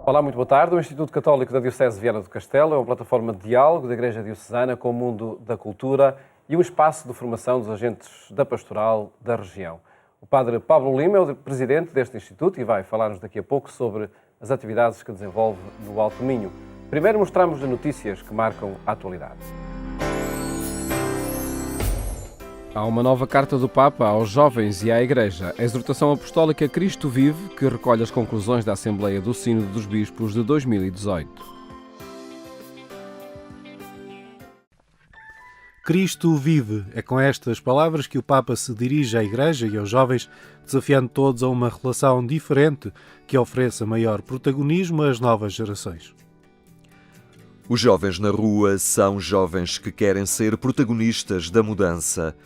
Olá, muito boa tarde. O Instituto Católico da Diocese de Viana do Castelo é uma plataforma de diálogo da Igreja Diocesana com o mundo da cultura e um espaço de formação dos agentes da pastoral da região. O Padre Pablo Lima é o presidente deste Instituto e vai falar-nos daqui a pouco sobre as atividades que desenvolve no Alto Minho. Primeiro mostramos as notícias que marcam a atualidade. Há uma nova carta do Papa aos jovens e à Igreja, a exortação apostólica Cristo Vive, que recolhe as conclusões da Assembleia do Sínodo dos Bispos de 2018. Cristo vive. É com estas palavras que o Papa se dirige à Igreja e aos jovens, desafiando todos a uma relação diferente que ofereça maior protagonismo às novas gerações. Os jovens na rua são jovens que querem ser protagonistas da mudança.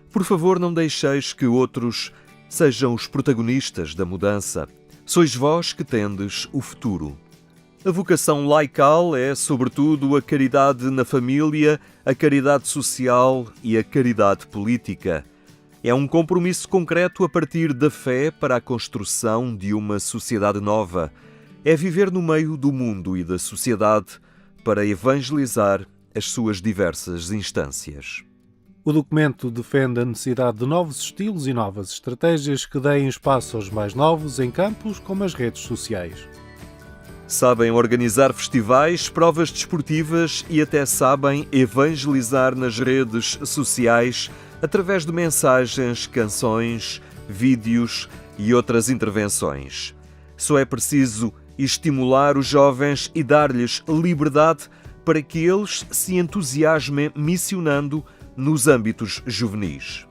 Por favor, não deixeis que outros sejam os protagonistas da mudança. Sois vós que tendes o futuro. A vocação laical é, sobretudo, a caridade na família, a caridade social e a caridade política. É um compromisso concreto a partir da fé para a construção de uma sociedade nova. É viver no meio do mundo e da sociedade para evangelizar as suas diversas instâncias. O documento defende a necessidade de novos estilos e novas estratégias que deem espaço aos mais novos em campos como as redes sociais. Sabem organizar festivais, provas desportivas e até sabem evangelizar nas redes sociais através de mensagens, canções, vídeos e outras intervenções. Só é preciso estimular os jovens e dar-lhes liberdade para que eles se entusiasmem missionando nos âmbitos juvenis.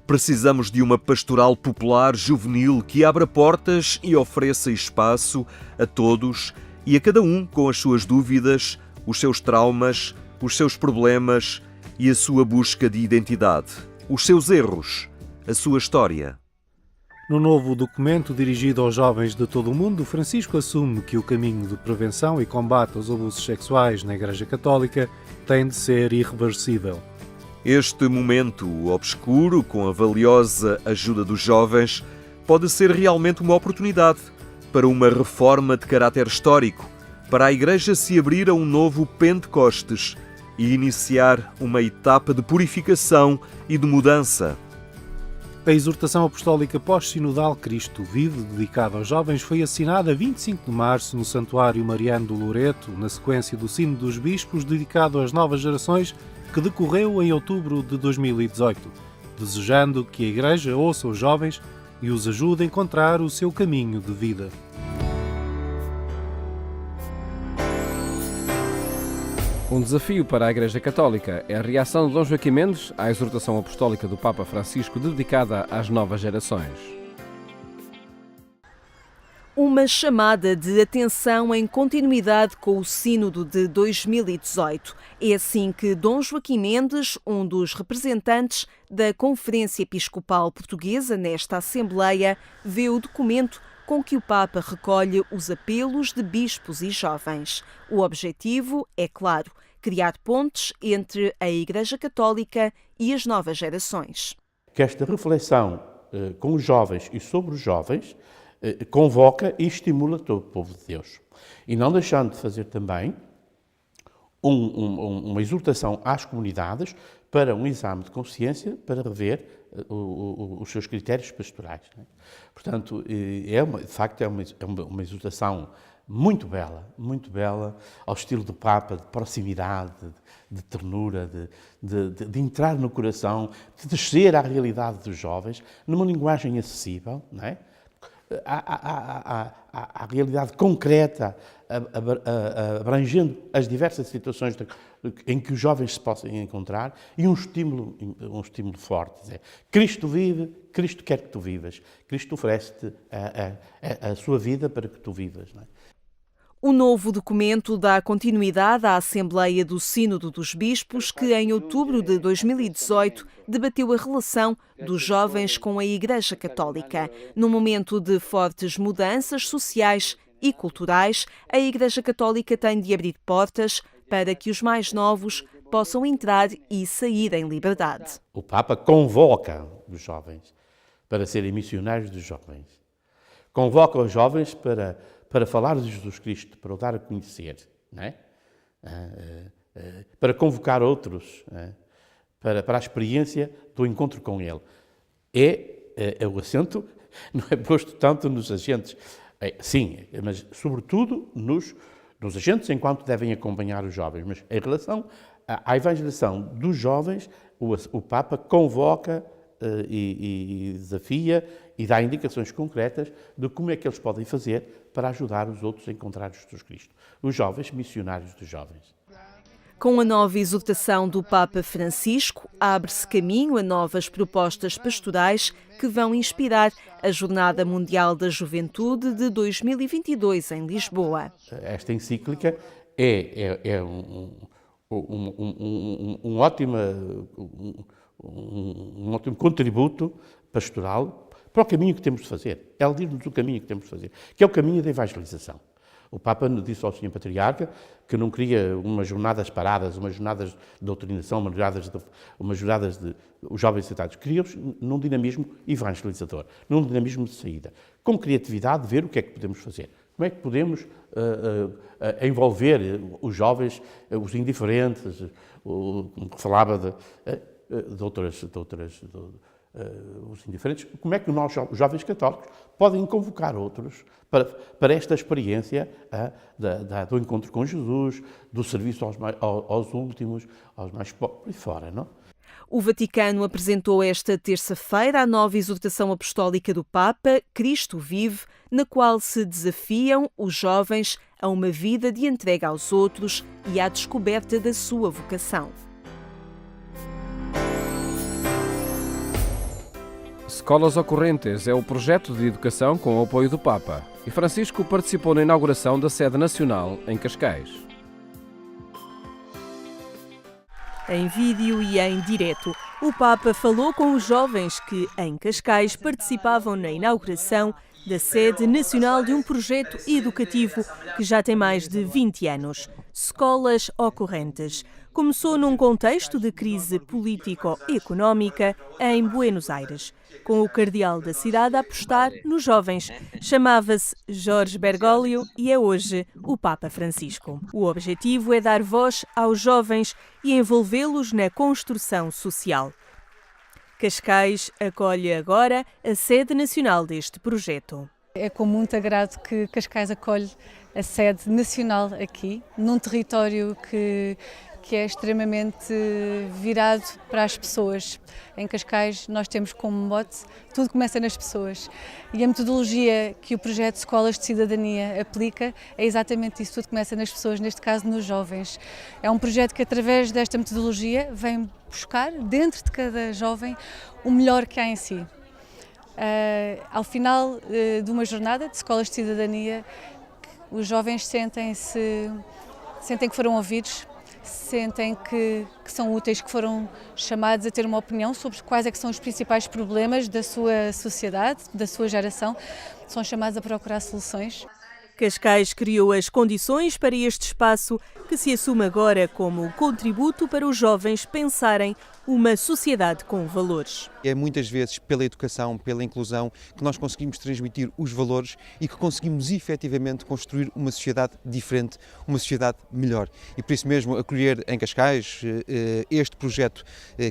Precisamos de uma pastoral popular juvenil que abra portas e ofereça espaço a todos e a cada um com as suas dúvidas, os seus traumas, os seus problemas e a sua busca de identidade, os seus erros, a sua história. No novo documento dirigido aos jovens de todo o mundo, Francisco assume que o caminho de prevenção e combate aos abusos sexuais na Igreja Católica tem de ser irreversível. Este momento obscuro, com a valiosa ajuda dos jovens, pode ser realmente uma oportunidade para uma reforma de caráter histórico, para a Igreja se abrir a um novo Pentecostes e iniciar uma etapa de purificação e de mudança. A exortação apostólica pós-sinodal Cristo Vive, dedicada aos jovens, foi assinada a 25 de março no Santuário Mariano do Loreto, na sequência do Sínodo dos Bispos, dedicado às novas gerações, que decorreu em outubro de 2018, desejando que a Igreja ouça os jovens e os ajude a encontrar o seu caminho de vida. Um desafio para a Igreja Católica é a reação de Dom Joaquim Mendes à exortação apostólica do Papa Francisco dedicada às novas gerações. Uma chamada de atenção em continuidade com o Sínodo de 2018. É assim que Dom Joaquim Mendes, um dos representantes da Conferência Episcopal Portuguesa nesta Assembleia, vê o documento com que o Papa recolhe os apelos de bispos e jovens. O objetivo é, claro, criar pontes entre a Igreja Católica e as novas gerações. Que esta reflexão com os jovens e sobre os jovens convoca e estimula todo o povo de Deus. E não deixando de fazer também uma exortação às comunidades para um exame de consciência para rever os seus critérios pastorais. Portanto, de facto, é uma exortação muito bela, ao estilo do Papa, de proximidade, de ternura, de entrar no coração, de descer à realidade dos jovens, numa linguagem acessível, não é? À realidade concreta, abrangendo as diversas situações em que os jovens se possam encontrar, e um estímulo forte. Cristo vive, Cristo quer que tu vivas. Cristo oferece-te a sua vida para que tu vivas. Não é? O novo documento dá continuidade à Assembleia do Sínodo dos Bispos, que em outubro de 2018 debateu a relação dos jovens com a Igreja Católica. Num momento de fortes mudanças sociais e culturais, a Igreja Católica tem de abrir portas para que os mais novos possam entrar e sair em liberdade. O Papa convoca os jovens para serem missionários dos jovens. Convoca os jovens para para falar de Jesus Cristo, para o dar a conhecer, não é? Para convocar outros, para a experiência do encontro com Ele. O acento não é posto tanto nos agentes, sim, mas sobretudo nos agentes enquanto devem acompanhar os jovens. Mas em relação à evangelização dos jovens, o Papa convoca e desafia e dá indicações concretas de como é que eles podem fazer para ajudar os outros a encontrar Jesus Cristo. Os jovens, missionários dos jovens. Com a nova exortação do Papa Francisco, abre-se caminho a novas propostas pastorais que vão inspirar a Jornada Mundial da Juventude de 2022 em Lisboa. Esta encíclica é um ótimo contributo pastoral para o caminho que temos de fazer. Ela diz-nos o caminho que temos de fazer, que é o caminho da evangelização. O Papa disse ao Sr. Patriarca que não queria umas jornadas paradas, umas jornadas de doutrinação, umas jornadas de os jovens sentados. Queria-os num dinamismo evangelizador, num dinamismo de saída, com criatividade, ver o que é que podemos fazer. Como é que podemos envolver os jovens, os indiferentes, como falava de outras os indiferentes, como é que nós, os jovens católicos, podem convocar outros para esta experiência do encontro com Jesus, do serviço aos últimos, aos mais pobres, por aí fora, não? O Vaticano apresentou esta terça-feira a nova exortação apostólica do Papa, Cristo Vive, na qual se desafiam os jovens a uma vida de entrega aos outros e à descoberta da sua vocação. Escolas Ocorrentes é o projeto de educação com o apoio do Papa e Francisco participou na inauguração da sede nacional em Cascais. Em vídeo e em direto, o Papa falou com os jovens que, em Cascais, participavam na inauguração da sede nacional de um projeto educativo que já tem mais de 20 anos, Escolas Ocorrentes. Começou num contexto de crise político-económica em Buenos Aires, com o cardeal da cidade a apostar nos jovens. Chamava-se Jorge Bergoglio e é hoje o Papa Francisco. O objetivo é dar voz aos jovens e envolvê-los na construção social. Cascais acolhe agora a sede nacional deste projeto. É com muito agrado que Cascais acolhe a sede nacional aqui, num território que é extremamente virado para as pessoas. Em Cascais nós temos como mote, tudo começa nas pessoas. E a metodologia que o projeto Escolas de Cidadania aplica é exatamente isso, tudo começa nas pessoas, neste caso nos jovens. É um projeto que através desta metodologia vem buscar dentro de cada jovem o melhor que há em si. Ao final de uma jornada de Escolas de Cidadania, os jovens sentem que foram ouvidos, sentem que são úteis, que foram chamados a ter uma opinião sobre quais é que são os principais problemas da sua sociedade, da sua geração, são chamados a procurar soluções. Cascais criou as condições para este espaço que se assume agora como contributo para os jovens pensarem uma sociedade com valores. É muitas vezes pela educação, pela inclusão, que nós conseguimos transmitir os valores e que conseguimos efetivamente construir uma sociedade diferente, uma sociedade melhor. E por isso mesmo acolher em Cascais este projeto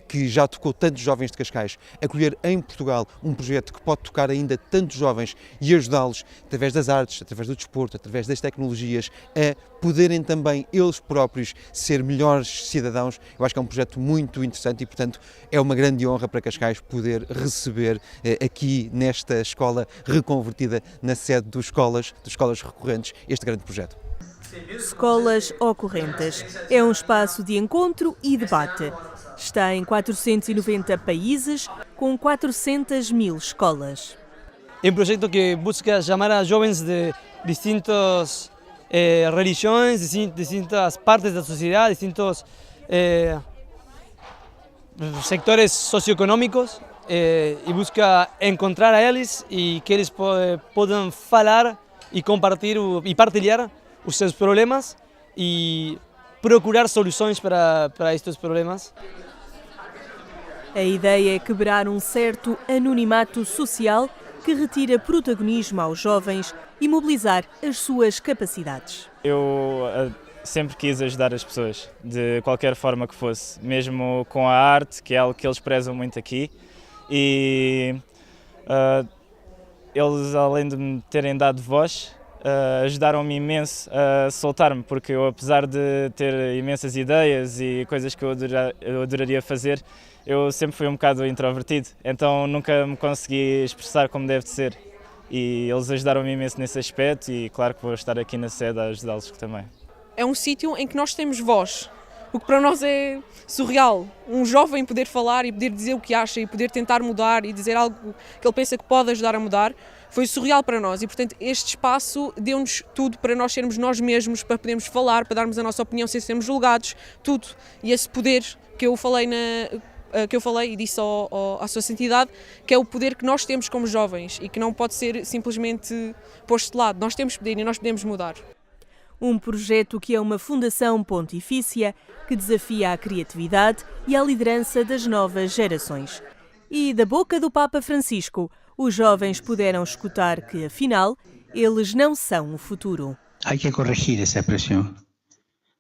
que já tocou tantos jovens de Cascais, acolher em Portugal um projeto que pode tocar ainda tantos jovens e ajudá-los através das artes, através do desporto, através das tecnologias, a poderem também eles próprios ser melhores cidadãos. Eu acho que é um projeto muito interessante e, portanto, é uma grande honra para Cascais poder receber aqui nesta escola reconvertida na sede dos Escolas Recorrentes este grande projeto. Escolas Ocorrentes é um espaço de encontro e debate. Está em 490 países, com 400.000 escolas. É um projeto que busca chamar a jovens de distintas religiões, distintas partes da sociedade, distintos sectores socioeconómicos e busca encontrar a eles e que eles possam falar e compartilhar e partilhar os seus problemas e procurar soluções para estes problemas. A ideia é quebrar um certo anonimato social que retira protagonismo aos jovens e mobilizar as suas capacidades. Eu sempre quis ajudar as pessoas, de qualquer forma que fosse, mesmo com a arte, que é algo que eles prezam muito aqui. E eles, além de me terem dado voz, ajudaram-me imenso a soltar-me, porque eu, apesar de ter imensas ideias e coisas que eu adoraria fazer, eu sempre fui um bocado introvertido, então nunca me consegui expressar como deve de ser. E eles ajudaram-me imenso nesse aspecto e claro que vou estar aqui na sede a ajudá-los também. É um sítio em que nós temos voz, o que para nós é surreal. Um jovem poder falar e poder dizer o que acha e poder tentar mudar e dizer algo que ele pensa que pode ajudar a mudar, foi surreal para nós e, portanto, este espaço deu-nos tudo para nós sermos nós mesmos, para podermos falar, para darmos a nossa opinião sem sermos julgados, tudo. E esse poder que eu falei e disse à sua entidade, que é o poder que nós temos como jovens e que não pode ser simplesmente posto de lado. Nós temos poder e nós podemos mudar. Um projeto que é uma fundação pontifícia que desafia a criatividade e a liderança das novas gerações. E da boca do Papa Francisco, os jovens puderam escutar que, afinal, eles não são o futuro. Hay que corregir esa expresión.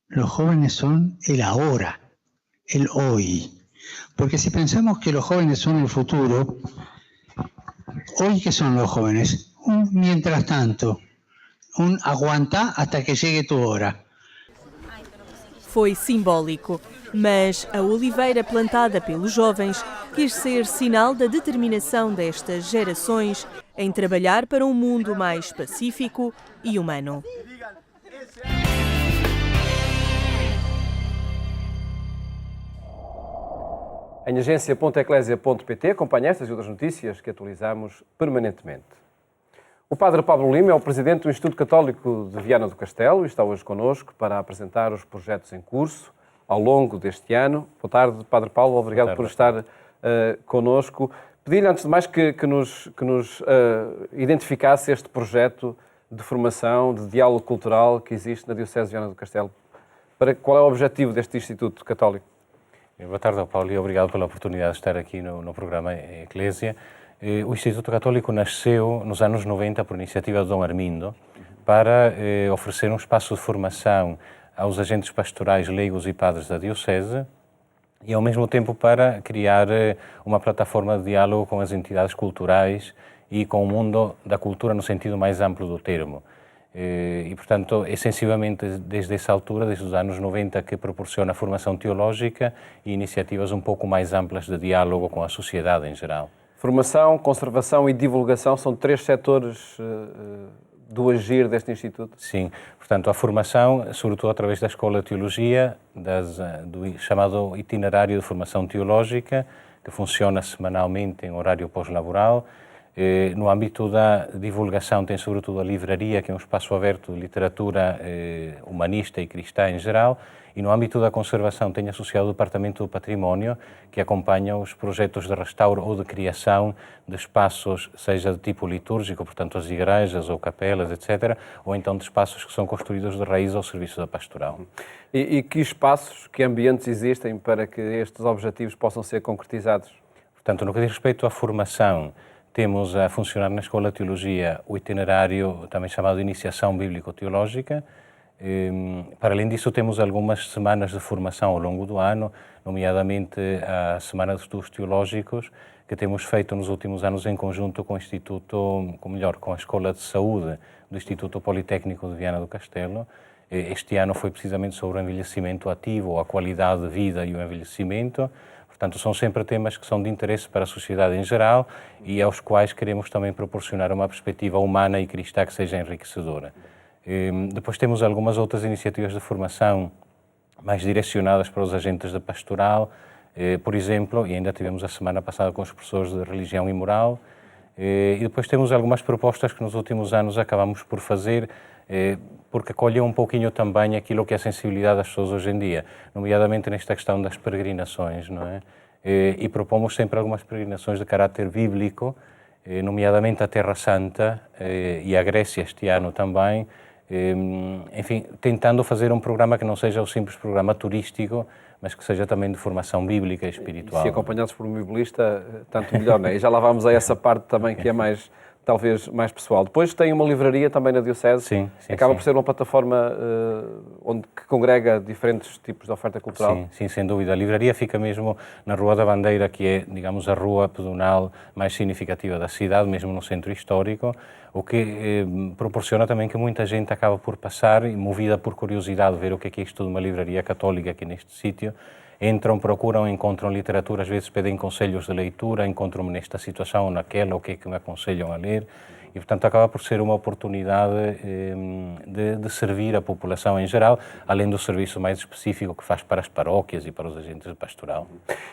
Los jóvenes son el ahora, el hoy. Porque si pensamos que los jóvenes son el futuro, hoy ¿qué son los jóvenes? Un mientras tanto, un aguanta hasta que llegue tu hora. Foi simbólico, mas a oliveira plantada pelos jovens quis ser sinal da determinação destas gerações em trabalhar para um mundo mais pacífico e humano. Em agência.eclésia.pt acompanha estas e outras notícias que atualizamos permanentemente. O Padre Pablo Lima é o presidente do Instituto Católico de Viana do Castelo e está hoje connosco para apresentar os projetos em curso ao longo deste ano. Boa tarde, Padre Paulo, obrigado por estar connosco. Pedi-lhe, antes de mais, que nos identificasse este projeto de formação, de diálogo cultural que existe na Diocese de Viana do Castelo. Qual é o objetivo deste Instituto Católico? Boa tarde, Paulo, e obrigado pela oportunidade de estar aqui no programa Eclésia. O Instituto Católico nasceu nos anos 90 por iniciativa de Dom Armindo para oferecer um espaço de formação aos agentes pastorais, leigos e padres da Diocese e, ao mesmo tempo, para criar uma plataforma de diálogo com as entidades culturais e com o mundo da cultura no sentido mais amplo do termo. E, portanto, é sensivelmente desde essa altura, desde os anos 90, que proporciona formação teológica e iniciativas um pouco mais amplas de diálogo com a sociedade em geral. Formação, conservação e divulgação são três setores do agir deste Instituto? Sim, portanto, a formação, sobretudo através da Escola de Teologia, do chamado itinerário de formação teológica, que funciona semanalmente em horário pós-laboral. No âmbito da divulgação tem sobretudo a livraria, que é um espaço aberto de literatura humanista e cristã em geral, e no âmbito da conservação tem associado o Departamento do Património, que acompanha os projetos de restauro ou de criação de espaços, seja de tipo litúrgico, portanto as igrejas ou capelas, etc., ou então de espaços que são construídos de raiz ao serviço da pastoral. E que espaços, que ambientes existem para que estes objetivos possam ser concretizados? Portanto, no que diz respeito à formação, temos a funcionar na Escola de Teologia o itinerário também chamado de Iniciação Bíblico-Teológica. Para além disso, temos algumas semanas de formação ao longo do ano, nomeadamente a Semana de Estudos Teológicos, que temos feito nos últimos anos em conjunto com o Instituto, com a Escola de Saúde do Instituto Politécnico de Viana do Castelo. Este ano foi precisamente sobre o envelhecimento ativo, a qualidade de vida e o envelhecimento. Portanto, são sempre temas que são de interesse para a sociedade em geral e aos quais queremos também proporcionar uma perspectiva humana e cristã que seja enriquecedora. Depois temos algumas outras iniciativas de formação mais direcionadas para os agentes da pastoral, por exemplo, e ainda tivemos a semana passada com os professores de religião e moral, e depois temos algumas propostas que nos últimos anos acabamos por fazer, porque acolheu um pouquinho também aquilo que é a sensibilidade das pessoas hoje em dia, nomeadamente nesta questão das peregrinações, não é? E propomos sempre algumas peregrinações de caráter bíblico, nomeadamente a Terra Santa e a Grécia este ano também, enfim, tentando fazer um programa que não seja o simples programa turístico, mas que seja também de formação bíblica e espiritual. E se acompanhados por um biblista, tanto melhor, não é? E já lá vamos a essa parte também que é mais talvez mais pessoal. Depois tem uma livraria também na Diocese, sim, acaba por ser uma plataforma que congrega diferentes tipos de oferta cultural. Sim, sem dúvida. A livraria fica mesmo na Rua da Bandeira, que é, digamos, a rua pedonal mais significativa da cidade, mesmo no centro histórico, o que proporciona também que muita gente acaba por passar, movida por curiosidade, ver o que é isto de uma livraria católica aqui neste sítio. Entram, procuram, encontram literatura, às vezes pedem conselhos de leitura, encontram-me nesta situação ou naquela, o que é que me aconselham a ler, e portanto acaba por ser uma oportunidade de servir a população em geral, além do serviço mais específico que faz para as paróquias e para os agentes de pastoral.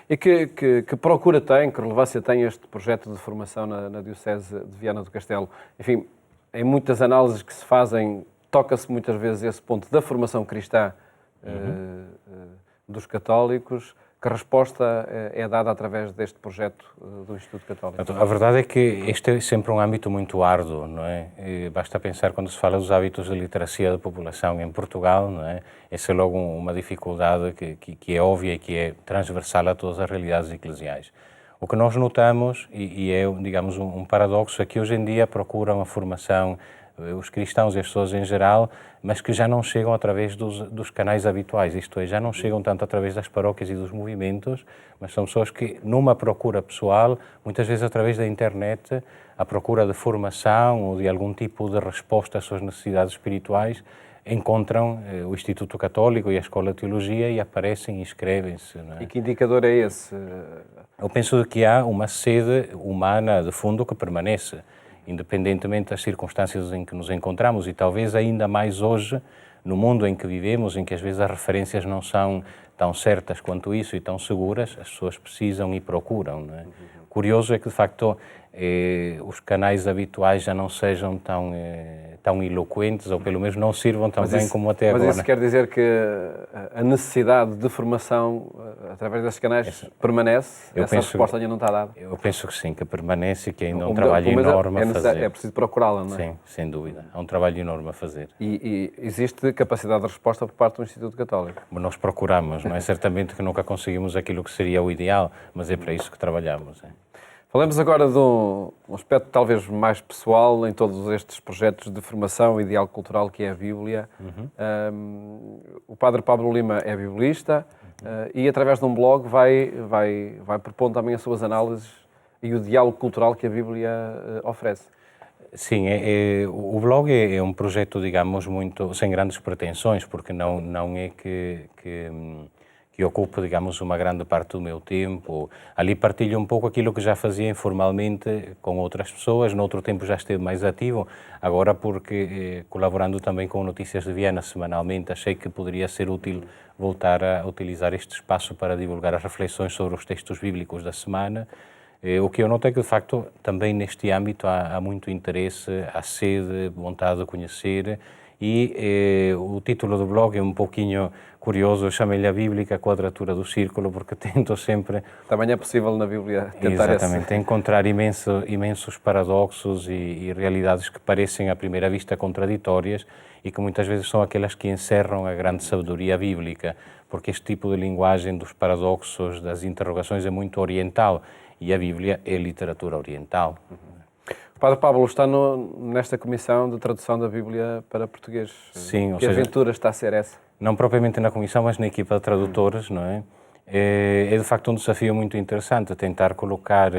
E que procura tem, que relevância tem este projeto de formação na Diocese de Viana do Castelo? Enfim, em muitas análises que se fazem, toca-se muitas vezes esse ponto da formação cristã dos católicos. Que resposta é dada através deste projeto do Instituto Católico? A verdade é que este é sempre um âmbito muito árduo, não é? E basta pensar quando se fala dos hábitos de literacia da população em Portugal, não é? Essa é logo uma dificuldade que é óbvia e que é transversal a todas as realidades eclesiais. O que nós notamos, e é, digamos, um paradoxo, é que hoje em dia procuram a formação os cristãos e as pessoas em geral, mas que já não chegam através dos canais habituais, isto é, já não chegam tanto através das paróquias e dos movimentos, mas são pessoas que, numa procura pessoal, muitas vezes através da internet, à procura de formação ou de algum tipo de resposta às suas necessidades espirituais, encontram o Instituto Católico e a Escola de Teologia e aparecem e inscrevem-se. E que indicador é esse? Eu penso que há uma sede humana de fundo que permanece, independentemente das circunstâncias em que nos encontramos, e talvez ainda mais hoje, no mundo em que vivemos, em que às vezes as referências não são tão certas quanto isso e tão seguras, as pessoas precisam e procuram. Não é? Curioso é que, de facto, os canais habituais já não sejam tão eloquentes, ou pelo menos não sirvam tão bem como até agora. Mas isso quer dizer que a necessidade de formação através desses canais permanece? Essa resposta ainda não está dada? Eu penso que sim, que permanece e que ainda há um trabalho enorme a fazer. É preciso procurá-la, não é? Sim, sem dúvida. Há um trabalho enorme a fazer. E existe capacidade de resposta por parte do Instituto Católico? Nós procuramos, não é? Certamente que nunca conseguimos aquilo que seria o ideal, mas é para isso que trabalhamos. Falemos agora de um aspecto talvez mais pessoal em todos estes projetos de formação e diálogo cultural que é a Bíblia. O Padre Pablo Lima é biblista e através de um blog vai propondo também as suas análises e o diálogo cultural que a Bíblia oferece. Sim, o blog é um projeto, digamos, muito sem grandes pretensões, porque não é que ocupa, digamos, uma grande parte do meu tempo. Ali partilho um pouco aquilo que já fazia informalmente com outras pessoas, no outro tempo já esteve mais ativo, agora porque, colaborando também com Notícias de Viana semanalmente, achei que poderia ser útil voltar a utilizar este espaço para divulgar as reflexões sobre os textos bíblicos da semana. O que eu noto é que, de facto, também neste âmbito há muito interesse, há sede, vontade de conhecer, e o título do blog é um pouquinho curioso, eu chamei-lhe a Bíblica Quadratura do Círculo, porque tento sempre... Também é possível na Bíblia tentar encontrar imensos paradoxos e realidades que parecem à primeira vista contraditórias e que muitas vezes são aquelas que encerram a grande sabedoria bíblica, porque este tipo de linguagem dos paradoxos, das interrogações é muito oriental e a Bíblia é literatura oriental. O Padre Pablo está nesta comissão de tradução da Bíblia para português. Sim, que aventura está a ser essa? Não propriamente na comissão, mas na equipa de tradutores, não é? É de facto um desafio muito interessante tentar colocar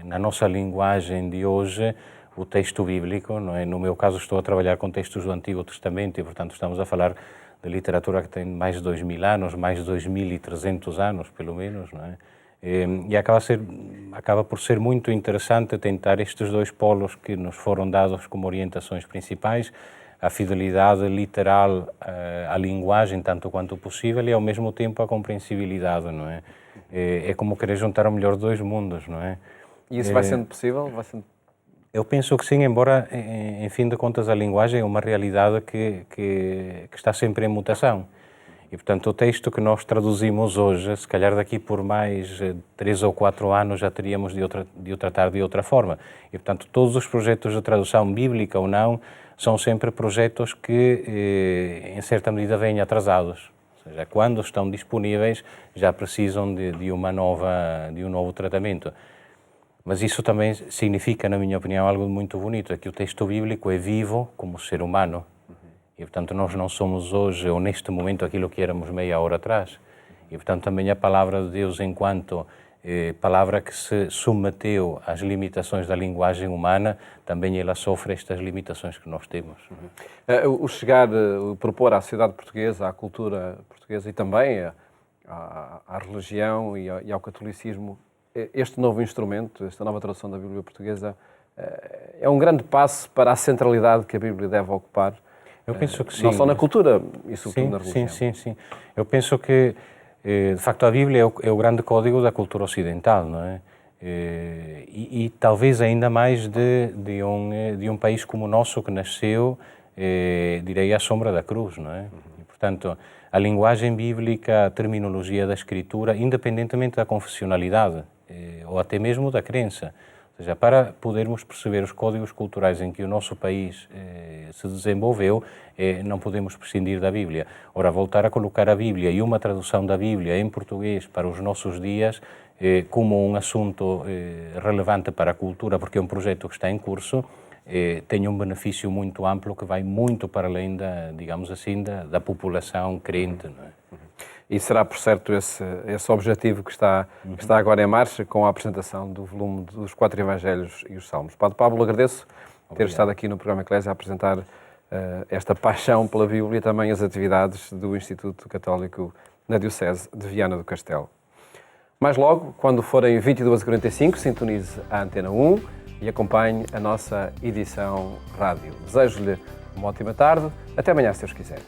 na nossa linguagem de hoje o texto bíblico, não é? No meu caso estou a trabalhar com textos do Antigo Testamento e, portanto, estamos a falar de literatura que tem mais de 2000 anos, mais de 2300 anos, pelo menos, não é? E acaba por ser muito interessante tentar estes dois polos que nos foram dados como orientações principais, a fidelidade literal à linguagem tanto quanto possível e ao mesmo tempo a compreensibilidade, não é? É como querer juntar o melhor de dois mundos, não é? E isso vai sendo possível? Eu penso que sim, embora, em fim de contas, a linguagem é uma realidade que está sempre em mutação. E, portanto, o texto que nós traduzimos hoje, se calhar daqui por mais 3 ou 4 anos já teríamos de o tratar de outra forma. E, portanto, todos os projetos de tradução bíblica ou não são sempre projetos que, em certa medida, vêm atrasados. Ou seja, quando estão disponíveis, já precisam de um novo tratamento. Mas isso também significa, na minha opinião, algo muito bonito, é que o texto bíblico é vivo como ser humano. E, portanto, nós não somos hoje, ou neste momento, aquilo que éramos meia hora atrás. E, portanto, também a palavra de Deus, enquanto palavra que se submeteu às limitações da linguagem humana, também ela sofre estas limitações que nós temos. O chegar, o propor à sociedade portuguesa, à cultura portuguesa e também à religião e ao catolicismo, este novo instrumento, esta nova tradução da Bíblia portuguesa, é um grande passo para a centralidade que a Bíblia deve ocupar. Eu penso que sim. Não só na cultura e sobretudo na religião. Sim. Eu penso que, de facto, a Bíblia é o grande código da cultura ocidental, não é? E talvez ainda mais de um país como o nosso, que nasceu, direi, à sombra da cruz, não é? E, portanto, a linguagem bíblica, a terminologia da Escritura, independentemente da confessionalidade, ou até mesmo da crença, ou seja, para podermos perceber os códigos culturais em que o nosso país se desenvolveu, não podemos prescindir da Bíblia. Ora, voltar a colocar a Bíblia e uma tradução da Bíblia em português para os nossos dias como um assunto relevante para a cultura, porque é um projeto que está em curso, tem um benefício muito amplo que vai muito para além digamos assim, da população crente, não é? E será, por certo, esse objetivo que está agora em marcha com a apresentação do volume dos 4 Evangelhos e os Salmos. Padre Pablo, agradeço ter estado aqui no programa Eclésia a apresentar esta paixão pela Bíblia e também as atividades do Instituto Católico na Diocese de Viana do Castelo. Mais logo, quando forem 22h45, sintonize a Antena 1 e acompanhe a nossa edição rádio. Desejo-lhe uma ótima tarde. Até amanhã, se Deus quiser.